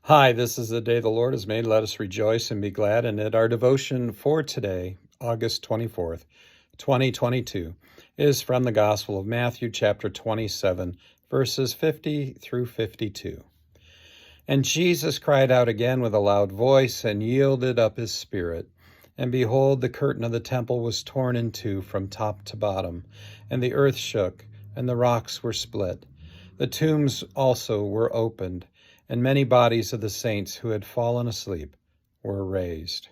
Hi, this is the day the Lord has made. Let us rejoice and be glad in it. Our devotion for today, August 24th, 2022, is from the Gospel of Matthew, chapter 27, verses 50 through 52. And Jesus cried out again with a loud voice and yielded up his spirit. And behold, the curtain of the temple was torn in two from top to bottom, and the earth shook, and the rocks were split. The tombs also were opened, and many bodies of the saints who had fallen asleep were raised.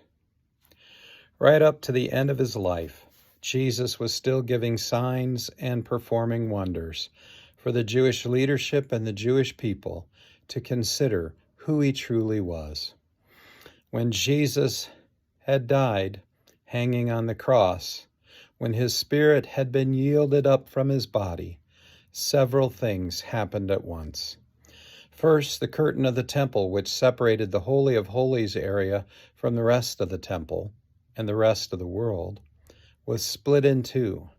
Right up to the end of his life, Jesus was still giving signs and performing wonders for the Jewish leadership and the Jewish people to consider who he truly was. When Jesus had died hanging on the cross, when his spirit had been yielded up from his body, several things happened at once. First, the curtain of the temple, which separated the Holy of Holies area from the rest of the temple and the rest of the world, was split in two,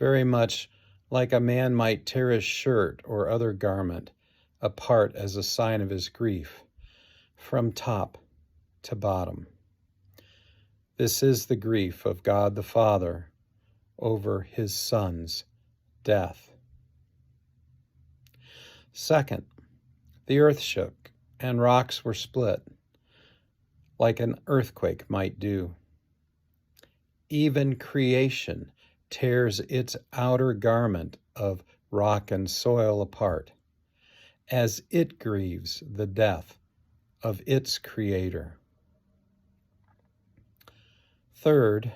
very much like a man might tear his shirt or other garment apart as a sign of his grief, from top to bottom. This is the grief of God the Father over his Son's death. Second, the earth shook, and rocks were split, like an earthquake might do. Even creation tears its outer garment of rock and soil apart, as it grieves the death of its Creator. Third,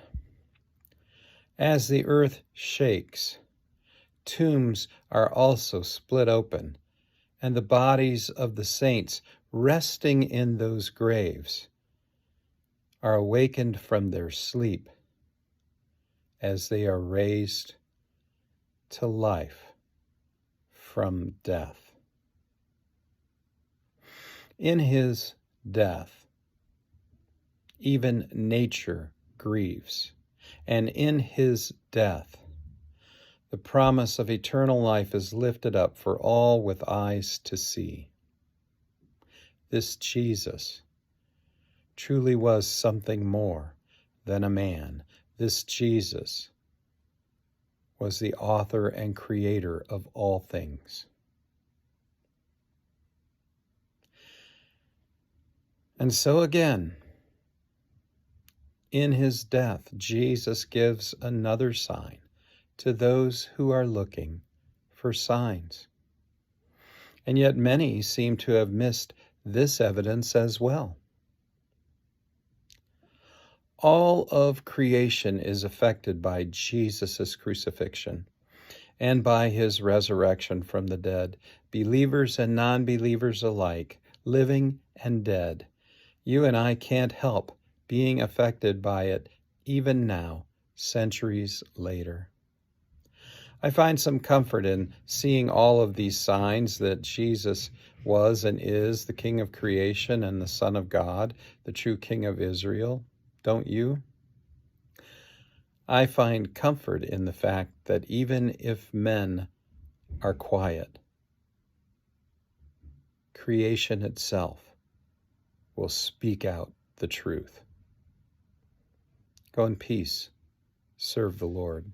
as the earth shakes, tombs are also split open, and the bodies of the saints resting in those graves are awakened from their sleep as they are raised to life from death. In his death, even nature grieves, and in his death, the promise of eternal life is lifted up for all with eyes to see. This Jesus truly was something more than a man. This Jesus was the author and creator of all things. And so again, in his death, Jesus gives another sign to those who are looking for signs. And yet many seem to have missed this evidence as well. All of creation is affected by Jesus' crucifixion and by his resurrection from the dead, believers and non-believers alike, living and dead. You and I can't help being affected by it even now, centuries later. I find some comfort in seeing all of these signs that Jesus was and is the King of creation and the Son of God, the true King of Israel. Don't you? I find comfort in the fact that even if men are quiet, creation itself will speak out the truth. Go in peace. Serve the Lord.